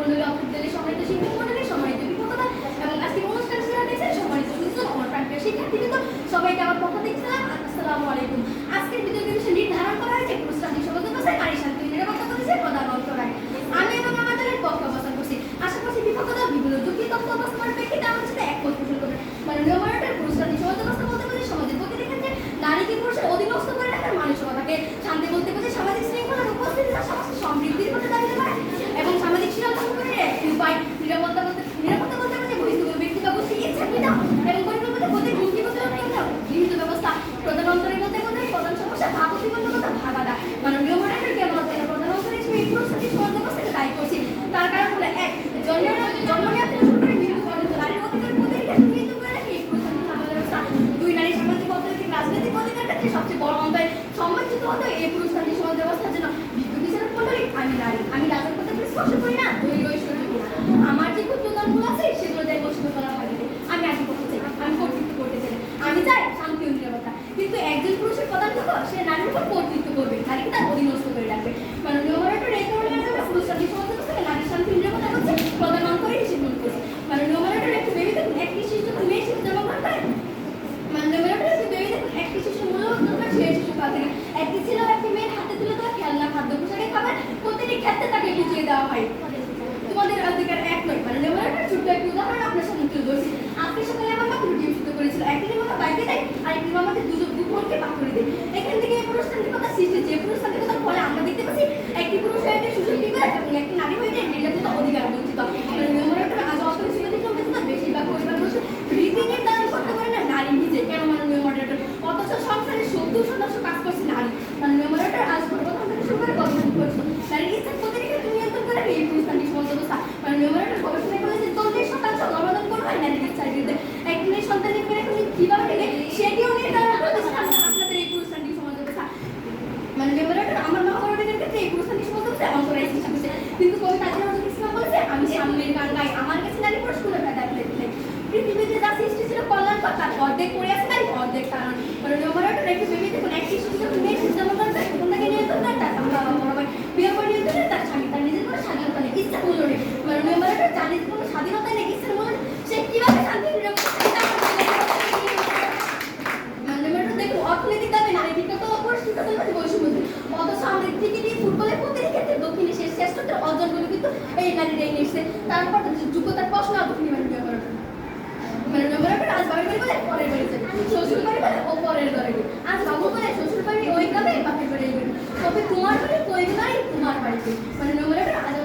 মন্ডলী অপরদলের সম্মানিত শিক্ষক মন্ডলী, সম্মানিত বিপক্ষতা এবং আজকে অনুষ্ঠান শুরু হয়েছে সম্মানিত সুস্থ আমার প্রাণপ্রিয় শিক্ষার্থীবৃন্দ, সবাইকে আমার পক্ষ থেকে সালাম, আসসালামু আলাইকুম। আজকের ভিডিওতে বিষয় নির্ধারণ করা হয়েছে পুরুষতান্ত্রিক সমাজ ব্যবস্থায় নারী শান্তি নিরাপত্তা কমিশনের প্রধান অন্তরায়। আমি এবং আমার দলের পক্ষে অবস্থান করছি। আশা করছি বিপক্ষতা বিভিন্ন যুক্তি তথ্য উপস্থাপনের প্রেক্ষিতে আমার সাথে একমত পোষণ করবেন। মাননীয় মডারেটর, পুরুষতান্ত্রিক সমাজ ব্যবস্থা বলতে বোঝে সমাজের প্রতিটি ক্ষেত্রে নারীকে পুরুষের অধীনস্থ করে রাখার মানসিকতাকে, শান্তি বলতে বোঝে সামাজিক শৃঙ্খলার উপস্থিতি যা সমাজকে সমৃদ্ধির পথে দাবিতে পারে এবং সামাজিক সীমাবদ্ধ করে একটি উপায়। নিরাপত্তা বলতে বোঝে বহিষ্কৃত ব্যক্তি বা গোষ্ঠী ইচ্ছাকৃত এবং পরিকল্পিত ক্ষতির হুমকি প্রতিরোধ গৃহীত ব্যবস্থা। প্রধান অন্তরের মধ্যে প্রধান সমস্যা ভাব প্রতিবন্ধকতা ভাগাদা। মাননীয় মডারেটরকে আমার প্রধান অন্তর হিসেবে এই পুরুষতান্ত্রিক সমাজ ব্যবস্থাকে দায়ী করছি। তার কারণ হলো এক, জন্ম নেওয়া থেকে শুরু করে মৃত্যু পর্যন্ত নারীর অধিকার প্রতিটি ক্ষেত্রে নিহিত করে রাখে এই পুরুষতান্ত্রিক সমাজ ব্যবস্থা। দুই, নারী সামাজিক অর্থনৈতিক রাজনৈতিক অধিকার ক্ষেত্রে সবচেয়ে বড় অন্তরে সম্মানিত হতো এই পুরুষতান্ত্রিক সমাজ ব্যবস্থার জন্য বিজ্ঞ বিচারক মন্ডলী, আমি নারী, আমি রাজার কথা স্পর্শ করি না, দৈর্ঘ্য সহ্য করি না। আমার যে যোগদানগুলো আছে সেগুলো যাই বসে করা হয়, আমি আগে করতে চাই, আমি কর্তৃত্ব করতে চাই, আমি চাই শান্তি ও নিরাপত্তা। কিন্তু একজন পুরুষের প্রধান কথা সে নারীর উপর কর্তৃত্ব করবে, নারীকে তার অধীনস্থ করে রাখবে। মাননীয় মডারেটর এই কারণে পুরুষতান্ত্রিক সমাজ ব্যবস্থাকে নারী শান্তি নিরাপত্তা হচ্ছে প্রধান অন্তরে হিসেবে মনে করছে। মাননীয় মডারেটর একটু ভেবে দেখুন, একটি শিশু যখন মেয়ে শিশু জন্মগ্রহণ করে, মাননীয় মডারেটর একটু ভেবে দেখুন, একটি শিশু মূল্যবোধ দরকার সে শিশু কাল থেকে একটি ছিল একটি মেয়ের হাতে তুলে দেওয়া খেলনা, খাদ্য, পোশাকের খাবার প্রতিটি ক্ষেত্রে তাকে বুঝিয়ে দেওয়া হয়। তোমাদের অধিকার এক নয়। মাননীয় মডারেটর ছোট্ট একটি উদাহরণ আপনার সামনে তুলে ধরছি। আজকে সকালে আমার মা রুটি সিদ্ধ করেছিল, একদিন মামা বাইরে দেয় আর একদিন আমাদের দুজনকে ভাগ করে দেয়। এখান থেকে এই পুরুষতান্ত্রিকতা সৃষ্টি, যে পুরুষতান্ত্রিকতার ফলে আমরা দেখতে পাচ্ছি একটি পুরুষ হয়ে সুশক্তিকর এবং একটি নারী হয়ে নির্যাতিত অধিকার বঞ্চিত। মাননীয় মডারেটর আজ অর্থনৈতিক সম্পৃক্ততা বেশিরভাগ পরিবার বসে রীতি নির্ধারণ করতে পারে না নারী নিজে, কেন মাননীয় মডারেটর? অথচ সংসারের 70% কাজ করছে নারী। মাননীয় মডারেটর আজ প্রথম থেকে শুরু করে গবেষণা করছে নারীর ইচ্ছা প্রতিটি ক্ষেত্রে নিয়ন্ত্রণ করে এই পুরুষতান্ত্রিক সমাজ ব্যবস্থা। মাননীয় মডারেটর গবেষণা করেছে 40% গর্ভধারণ করা হয় নারীর ইচ্ছার বিরুদ্ধে। একটি মেয়ে সন্তানের মেয়ে কিভাবে পেলে সেটিও নির্ধারণ করতেছে আপনাদের এই পুরুষতান্ত্রিক সমাজ ব্যবস্থা। মাননীয় মডারেটর আমার মহাভারতের ক্ষেত্রে এই পুরুষতান্ত্রিক সমাজ ব্যবস্থা অন্তরায় সৃষ্টি করছে। কিন্তু কবি কাজী নজরুল ইসলাম বলেছে, আমি সামনের গান গাই, আমার কাছে নারী পুরুষ কোনো ভেদা নেই। পৃথিবীতে যা সৃষ্টি ছিল কল্যাণকর, তার অর্ধেক পড়ে আছে নারী, অর্ধেক কারণ। মাননীয় মডারেটর একটু ভেবে দেখুন, একটি শিশু যখন মেয়ে শিশু জন্মগ্রহণ করে তখন তাকে নিয়ন্ত্রণ করে তার বাবা মা, বিয়ে করে নিয়ন্ত্রণ করে তার স্বামী, তার নিজের কোনো স্বাধীনতা নেই, ইচ্ছা মূল্য নেই। মাননীয় মডারেটর যার নিজের কোনো স্বাধীনতা নেই, ইচ্ছার মূল্য নেই, সে কিভাবে শান্তি নিরাপত্তা? মাননীয় মডারেটর দেখুন, অর্থনৈতিক দাবি নারী বিকল্প পরিস্থিতির মধ্যে বৈষম্য, অথচ আমরা ক্রিকেটে ফুটবলের প্রতিটি ক্ষেত্রে দক্ষিণ এশিয়ার শ্রেষ্ঠত্বের অর্জনগুলো কিন্তু এই নারীরাই নিচ্ছে। তারপর যোগ্যতার প্রশ্ন আপনি মাননীয় মডারেটর। মাননীয় মডারেটর আজ বাড়ি বাড়ি বলে পরের বাড়ি যাবে, শ্বশুর বাড়ি বলে ও পরের ঘরে যাবে, আজ বাবু বলে শ্বশুর বাড়ি ওই গ্রামে বাপের বাড়ি যাবে, তবে তোমার বাড়ি ওই বাড়ি তোমার বাড়িতে। মাননীয় মডারেটর আজ